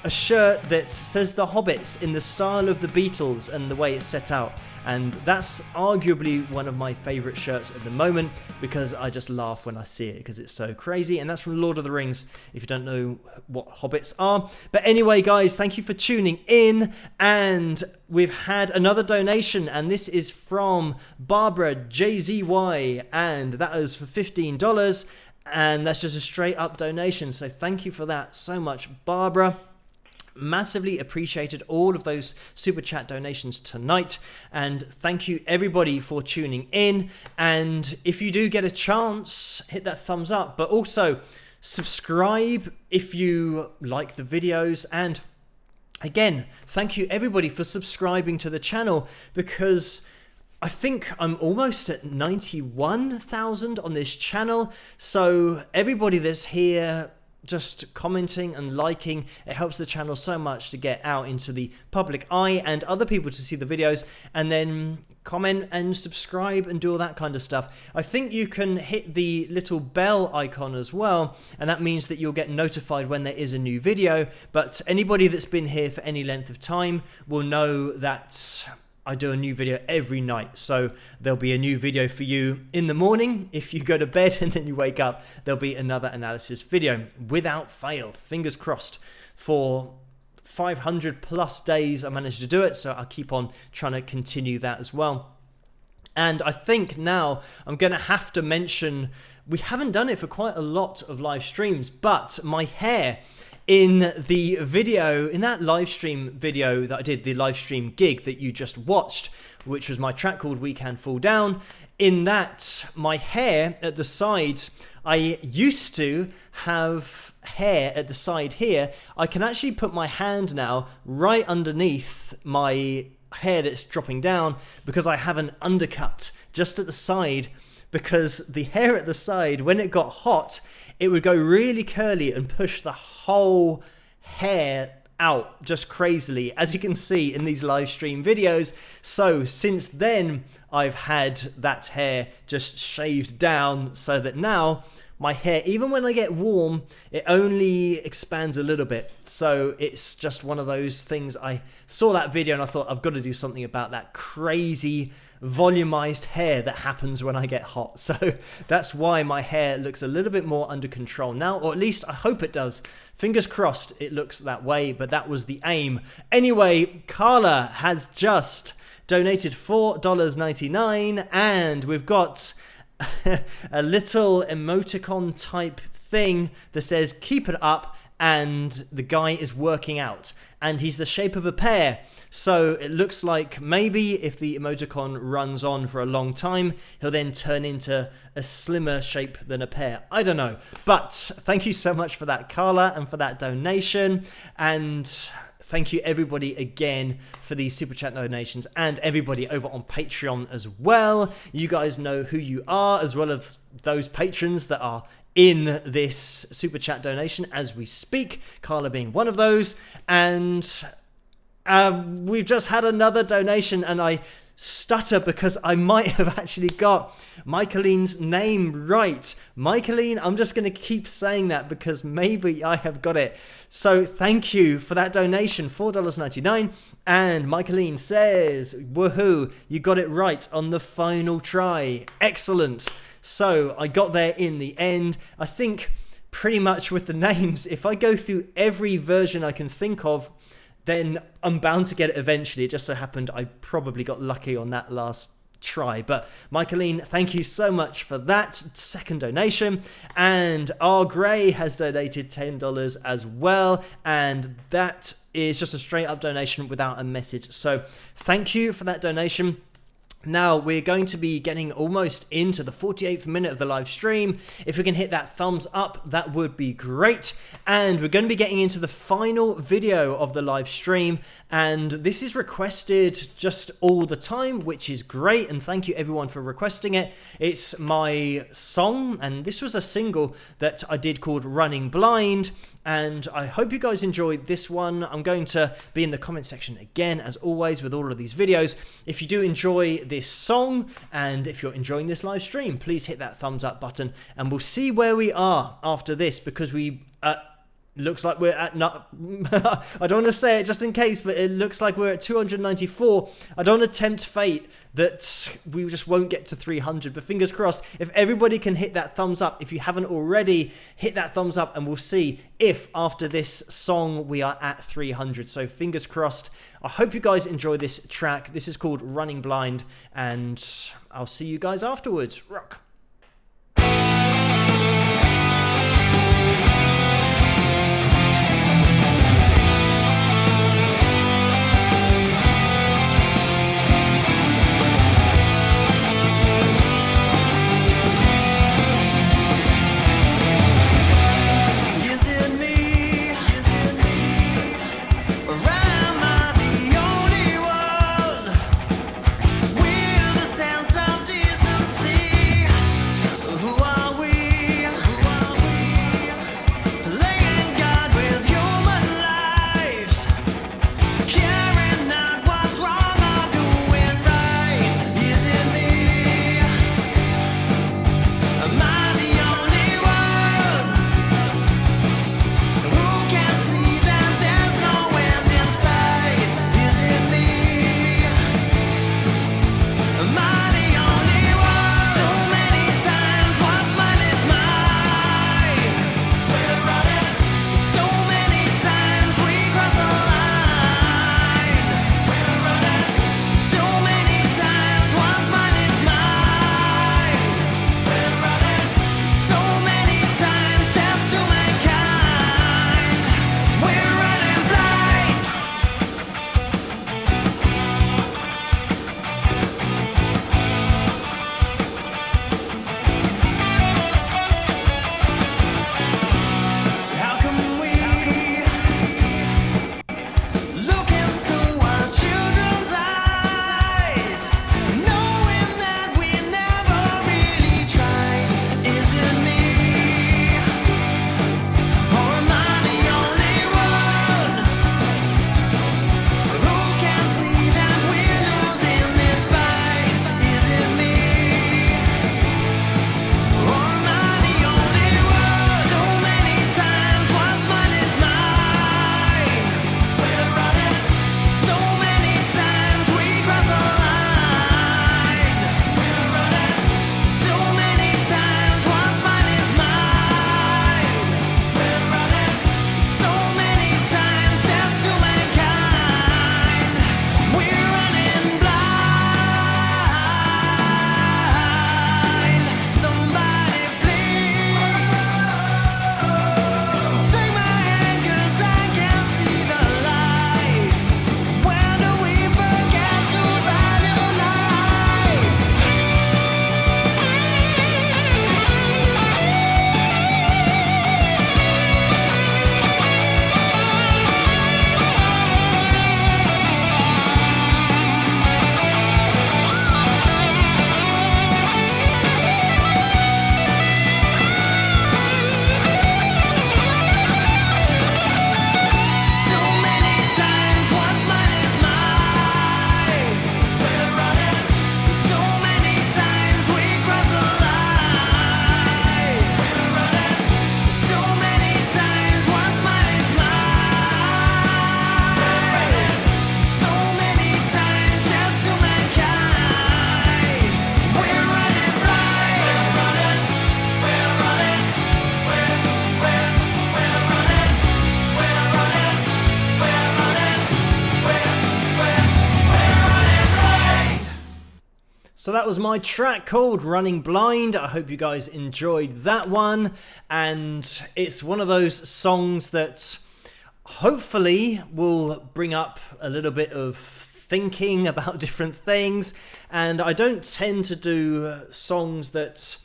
a shirt that says The Hobbits in the style of the Beatles and the way it's set out. And that's arguably one of my favourite shirts at the moment because I just laugh when I see it because it's so crazy. And that's from Lord of the Rings, if you don't know what hobbits are. But anyway, guys, thank you for tuning in. And we've had another donation, and this is from Barbara JZY, and that is for $15. And that's just a straight up donation. So thank you for that so much, Barbara. Massively appreciated all of those super chat donations tonight, and thank you everybody for tuning in. And if you do get a chance, hit that thumbs up, but also subscribe if you like the videos. And again, thank you everybody for subscribing to the channel, because I think I'm almost at 91,000 on this channel. So everybody that's here just commenting and liking, it helps the channel so much to get out into the public eye and other people to see the videos, and then comment and subscribe and do all that kind of stuff. I think you can hit the little bell icon as well, and that means that you'll get notified when there is a new video. But anybody that's been here for any length of time will know that I do a new video every night. So there'll be a new video for you in the morning. If you go to bed and then you wake up, there'll be another analysis video without fail. Fingers crossed. For 500 plus days I managed to do it, so I'll keep on trying to continue that as well. And I think now I'm going to have to mention, we haven't done it for quite a lot of live streams, but my hair in the video, in that live stream video that I did, the live stream gig that you just watched, which was my track called We Can Fall Down, in that my hair at the sides, I used to have hair at the side here. I can actually put my hand now right underneath my hair that's dropping down because I have an undercut just at the side, because the hair at the side, when it got hot, it would go really curly and push the whole hair out just crazily, as you can see in these live stream videos. So since then, I've had that hair just shaved down so that now my hair, even when I get warm, it only expands a little bit. So it's just one of those things. I saw that video and I thought, I've got to do something about that crazy volumized hair that happens when I get hot. So that's why my hair looks a little bit more under control now, or at least I hope it does. Fingers crossed it looks that way, but that was the aim. Anyway, Carla has just donated $4.99, and we've got a little emoticon type thing that says keep it up, and the guy is working out, and he's the shape of a pear. So it looks like maybe if the emoticon runs on for a long time, he'll then turn into a slimmer shape than a pear. I don't know. But thank you so much for that, Carla, and for that donation. And thank you everybody again for these super chat donations, and everybody over on Patreon as well. You guys know who you are, as well as those patrons that are in this super chat donation as we speak, Carla being one of those. And we've just had another donation, and I stutter because I might have actually got Michaeline's name right. Michaeline, I'm just going to keep saying that because maybe I have got it. So thank you for that donation, $4.99. And Michaeline says, woohoo, you got it right on the final try. Excellent. So I got there in the end. I think pretty much with the names, if I go through every version I can think of, then I'm bound to get it eventually. It just so happened I probably got lucky on that last try. But Michaeline, thank you so much for that second donation. And R. Gray has donated $10 as well, and that is just a straight up donation without a message. So thank you for that donation. Now, we're going to be getting almost into the 48th minute of the live stream. If we can hit that thumbs up, that would be great. And we're going to be getting into the final video of the live stream. And this is requested just all the time, which is great. And thank you everyone for requesting it. It's my song, and this was a single that I did called Running Blind. And I hope you guys enjoyed this one. I'm going to be in the comment section again, as always, with all of these videos. If you do enjoy this song, and if you're enjoying this live stream, please hit that thumbs up button, and we'll see where we are after this, because we... looks like we're at I don't want to say it just in case, but it looks like we're at 294. I don't want to tempt fate that we just won't get to 300, but fingers crossed. If everybody can hit that thumbs up, if you haven't already, hit that thumbs up, and we'll see if after this song we are at 300. So fingers crossed. I hope you guys enjoy this track. This is called Running Blind, and I'll see you guys afterwards. Rock. So that was my track called Running Blind. I hope you guys enjoyed that one. And it's one of those songs that hopefully will bring up a little bit of thinking about different things, and I don't tend to do songs that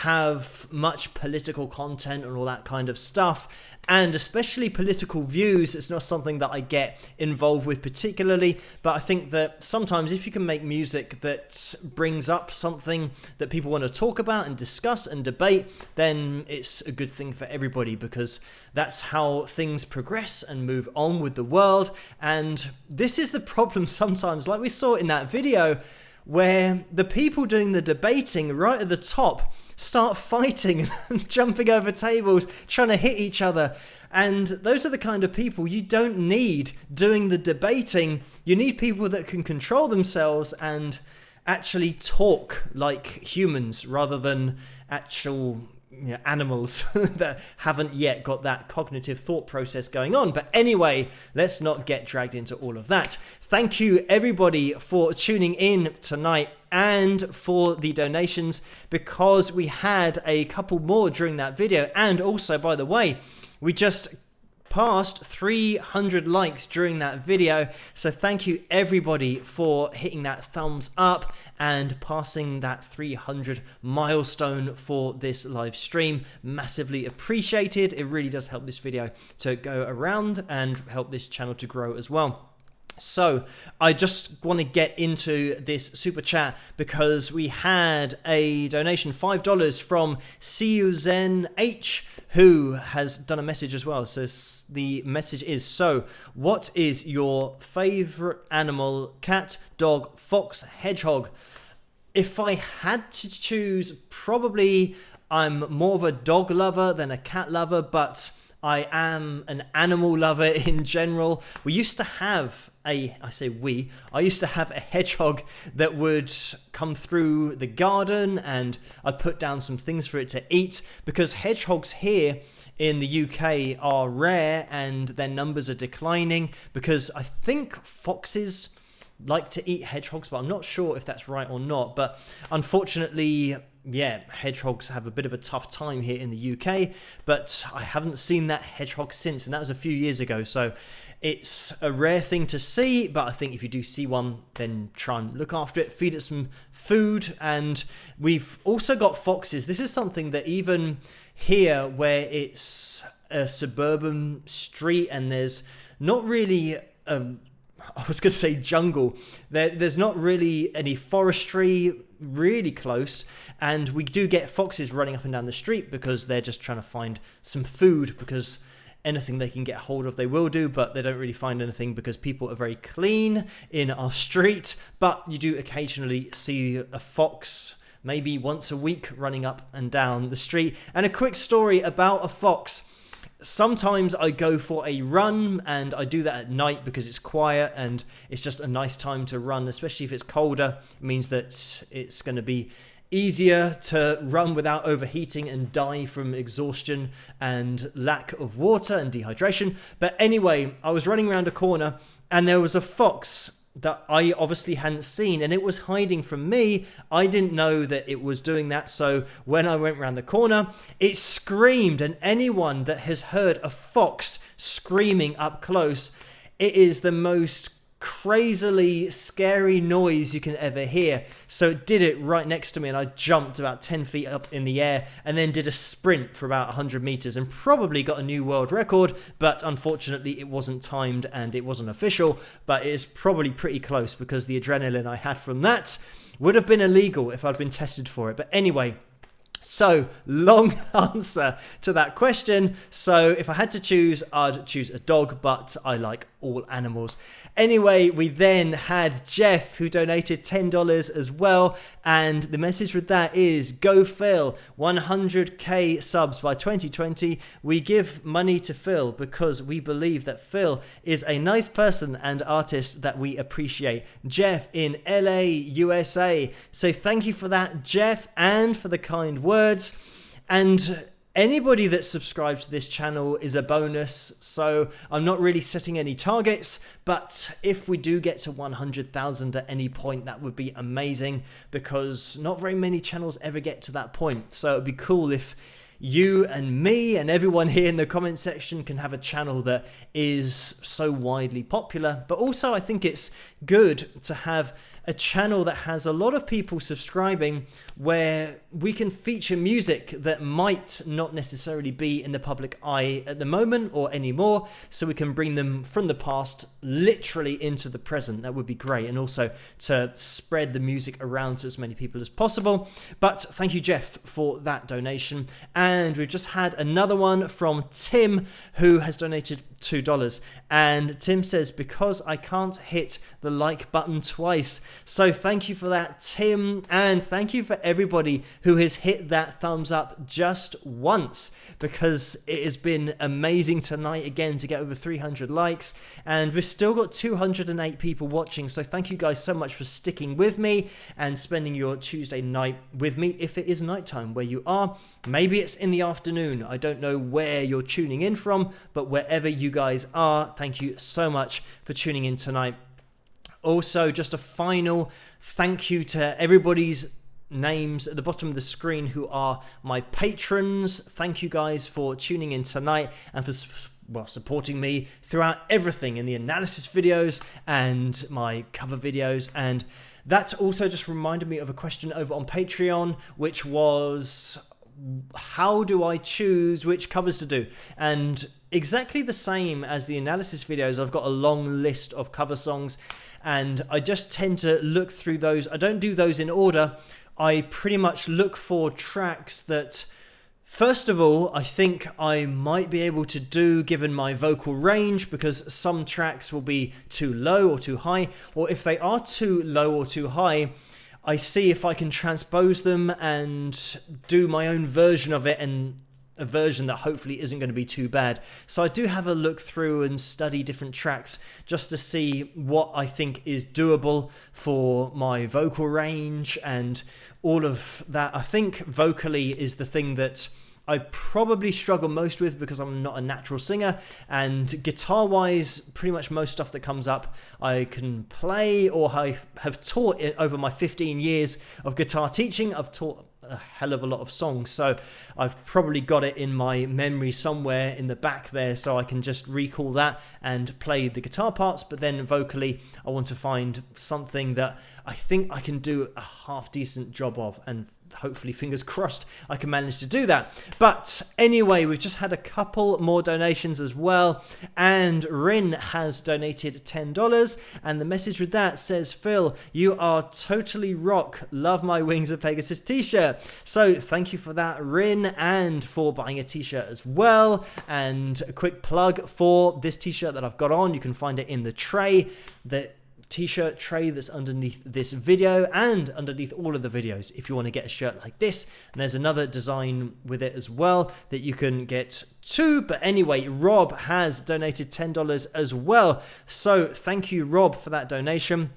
have much political content and all that kind of stuff, and especially political views. It's not something that I get involved with particularly, but I think that sometimes if you can make music that brings up something that people want to talk about and discuss and debate, then it's a good thing for everybody, because that's how things progress and move on with the world. And this is the problem sometimes, like we saw in that video, where the people doing the debating right at the top start fighting and jumping over tables, trying to hit each other. And those are the kind of people you don't need doing the debating. You need people that can control themselves and actually talk like humans rather than actual animals that haven't yet got that cognitive thought process going on. But anyway, let's not get dragged into all of that. Thank you everybody for tuning in tonight and for the donations, because we had a couple more during that video. And also, by the way, we just passed 300 likes during that video, so thank you everybody for hitting that thumbs up and passing that 300 milestone for this live stream. Massively appreciated. It really does help this video to go around and help this channel to grow as well. So I just want to get into this super chat because we had a donation, $5 from Siuzen H, who has done a message as well. So the message is, so what is your favorite animal? Cat, dog, fox, hedgehog? If I had to choose, probably I'm more of a dog lover than a cat lover, but I am an animal lover in general. We used to have I used to have a hedgehog that would come through the garden, and I'd put down some things for it to eat, because hedgehogs here in the UK are rare and their numbers are declining, because I think foxes like to eat hedgehogs, but I'm not sure if that's right or not. But unfortunately, yeah, hedgehogs have a bit of a tough time here in the UK, but I haven't seen that hedgehog since, and that was a few years ago. So it's a rare thing to see, but I think if you do see one, then try and look after it, feed it some food. And we've also got foxes. This is something that even here, where it's a suburban street and there's not really I was going to say jungle. There's not really any forestry really close, and we do get foxes running up and down the street because they're just trying to find some food, because anything they can get hold of they will do, but they don't really find anything because people are very clean in our street. But you do occasionally see a fox, maybe once a week, running up and down the street. And a quick story about a fox. Sometimes I go for a run, and I do that at night because it's quiet and it's just a nice time to run, especially if it's colder. It means that it's going to be easier to run without overheating and die from exhaustion and lack of water and dehydration. But anyway, I was running around a corner and there was a fox that I obviously hadn't seen, and it was hiding from me. I didn't know that it was doing that, so when I went around the corner, it screamed. And anyone that has heard a fox screaming up close, it is the most crazily scary noise you can ever hear. So it did it right next to me, and I jumped about 10 feet up in the air and then did a sprint for about 100 meters and probably got a new world record. But unfortunately it wasn't timed and it wasn't official, but it is probably pretty close, because the adrenaline I had from that would have been illegal if I'd been tested for it. But anyway, so long answer to that question. So if I had to choose, I'd choose a dog, but I like all animals. Anyway, we then had Jeff, who donated $10 as well, and the message with that is, go Phil, 100k subs by 2020. We give money to Phil because we believe that Phil is a nice person and artist that we appreciate. Jeff in LA, USA. So thank you for that, Jeff, and for the kind words. And anybody that subscribes to this channel is a bonus, so I'm not really setting any targets, but if we do get to 100,000 at any point, that would be amazing, because not very many channels ever get to that point. So it'd be cool if you and me and everyone here in the comment section can have a channel that is so widely popular. But also I think it's good to have a channel that has a lot of people subscribing where we can feature music that might not necessarily be in the public eye at the moment or anymore, so we can bring them from the past literally into the present. That would be great, and also to spread the music around to as many people as possible. But thank you, Jeff, for that donation. And we've just had another one from Tim, who has donated $2, and Tim says, because I can't hit the like button twice. So thank you for that, Tim, and thank you for everybody who has hit that thumbs up just once, because it has been amazing tonight again to get over 300 likes, and we've still got 208 people watching. So thank you guys so much for sticking with me and spending your Tuesday night with me. If it is nighttime where you are, maybe it's in the afternoon, I don't know where you're tuning in from, but wherever you guys are, thank you so much for tuning in tonight. Also, just a final thank you to everybody's names at the bottom of the screen who are my patrons. Thank you guys for tuning in tonight and for supporting me throughout everything in the analysis videos and my cover videos. And that also just reminded me of a question over on Patreon, which was, how do I choose which covers to do? And exactly the same as the analysis videos, I've got a long list of cover songs, and I just tend to look through those. I don't do those in order. I pretty much look for tracks that, first of all, I think I might be able to do given my vocal range, because some tracks will be too low or too high, or if they are too low or too high, I see if I can transpose them and do my own version of it, and a version that hopefully isn't going to be too bad. So I do have a look through and study different tracks just to see what I think is doable for my vocal range and all of that. I think vocally is the thing that I probably struggle most with, because I'm not a natural singer, and guitar-wise, pretty much most stuff that comes up I can play, or I have taught it over my 15 years of guitar teaching. I've taught a hell of a lot of songs, so I've probably got it in my memory somewhere in the back there, so I can just recall that and play the guitar parts. But then vocally, I want to find something that I think I can do a half decent job of, and hopefully, fingers crossed, I can manage to do that. But anyway, we've just had a couple more donations as well, and Rin has donated $10, and the message with that says, Phil, you are totally rock, love my Wings of Pegasus t-shirt. So thank you for that, Rin, and for buying a t-shirt as well. And a quick plug for this t-shirt that I've got on, you can find it in the tray, the t-shirt tray that's underneath this video and underneath all of the videos if you want to get a shirt like this. And there's another design with it as well that you can get too. But anyway, Rob has donated $10 as well, so thank you, Rob, for that donation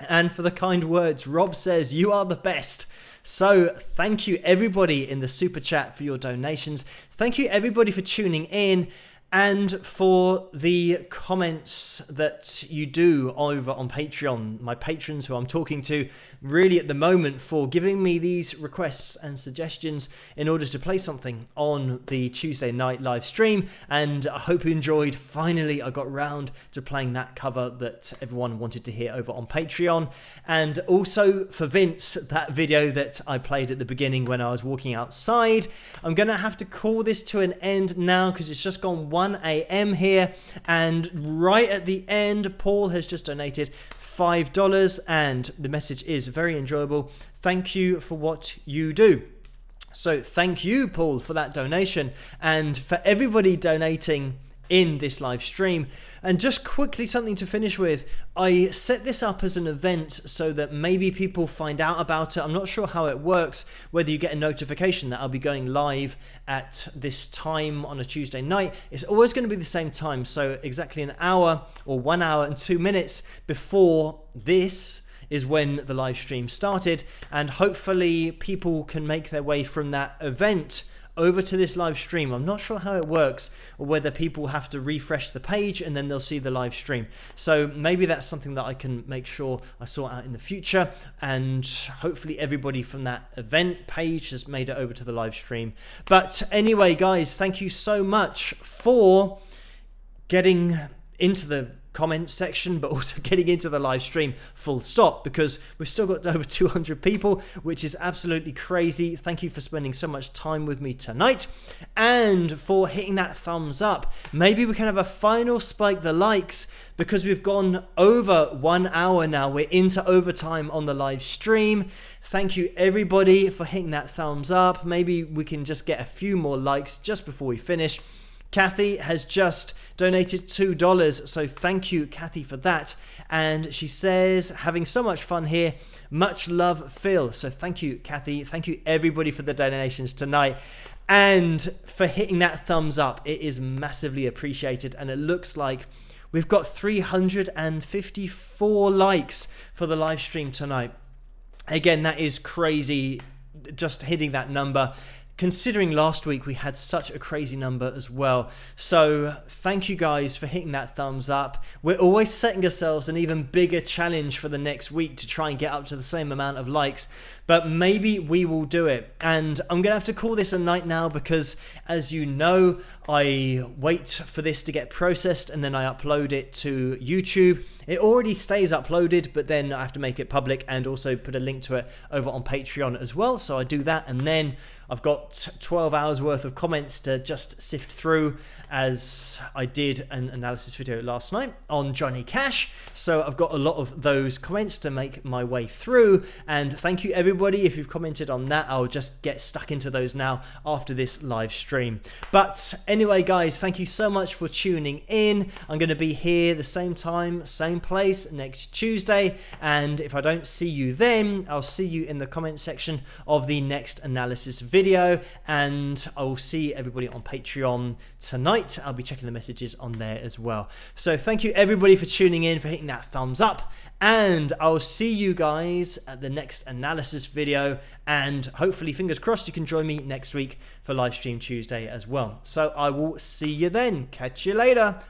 and for the kind words. Rob says, you are the best. So thank you everybody in the super chat for your donations. Thank you everybody for tuning in, and for the comments that you do over on Patreon, my patrons who I'm talking to really at the moment, for giving me these requests and suggestions in order to play something on the Tuesday night live stream. And I hope you enjoyed. Finally, I got round to playing that cover that everyone wanted to hear over on Patreon. And also for Vince, that video that I played at the beginning when I was walking outside. I'm going to have to call this to an end now, because it's just gone 1 a.m. here, and right at the end, Paul has just donated $5, and the message is very enjoyable. Thank you for what you do. So thank you, Paul, for that donation, and for everybody donating in this live stream. And just quickly, something to finish with, I set this up as an event so that maybe people find out about it. I'm not sure how it works, whether you get a notification that I'll be going live at this time on a Tuesday night. It's always going to be the same time, so exactly an hour or 1 hour and 2 minutes before this is when the live stream started, and hopefully people can make their way from that event over to this live stream. I'm not sure how it works, or whether people have to refresh the page and then they'll see the live stream. So maybe that's something that I can make sure I sort out in the future, and hopefully everybody from that event page has made it over to the live stream. But anyway, guys, thank you so much for getting into the comment section, but also getting into the live stream full stop, because we've still got over 200 people, which is absolutely crazy. Thank you for spending so much time with me tonight, and for hitting that thumbs up. Maybe we can have a final spike the likes, because we've gone over 1 hour now. We're into overtime on the live stream. Thank you everybody for hitting that thumbs up. Maybe we can just get a few more likes just before we finish. Kathy has just donated $2, so thank you, Kathy, for that. And she says, having so much fun here. Much love, Phil. So thank you, Kathy. Thank you, everybody, for the donations tonight, and for hitting that thumbs up. It is massively appreciated, and it looks like we've got 354 likes for the live stream tonight. Again, that is crazy, just hitting that number, considering last week we had such a crazy number as well. So thank you guys for hitting that thumbs up. We're always setting ourselves an even bigger challenge for the next week to try and get up to the same amount of likes, but maybe we will do it. And I'm gonna have to call this a night now, because as you know, I wait for this to get processed and then I upload it to YouTube. It already stays uploaded, but then I have to make it public and also put a link to it over on Patreon as well. So I do that, and then I've got 12 hours worth of comments to just sift through, as I did an analysis video last night on Johnny Cash. So I've got a lot of those comments to make my way through, and thank you everybody if you've commented on that. I'll just get stuck into those now after this live stream. But anyway, guys, thank you so much for tuning in. I'm going to be here the same time, same place next Tuesday, and if I don't see you then, I'll see you in the comment section of the next analysis video, and I'll see everybody on Patreon tonight. I'll be checking the messages on there as well. So thank you everybody for tuning in, for hitting that thumbs up, and I'll see you guys at the next analysis video, and hopefully, fingers crossed, you can join me next week for Livestream Tuesday as well. So I will see you then. Catch you later.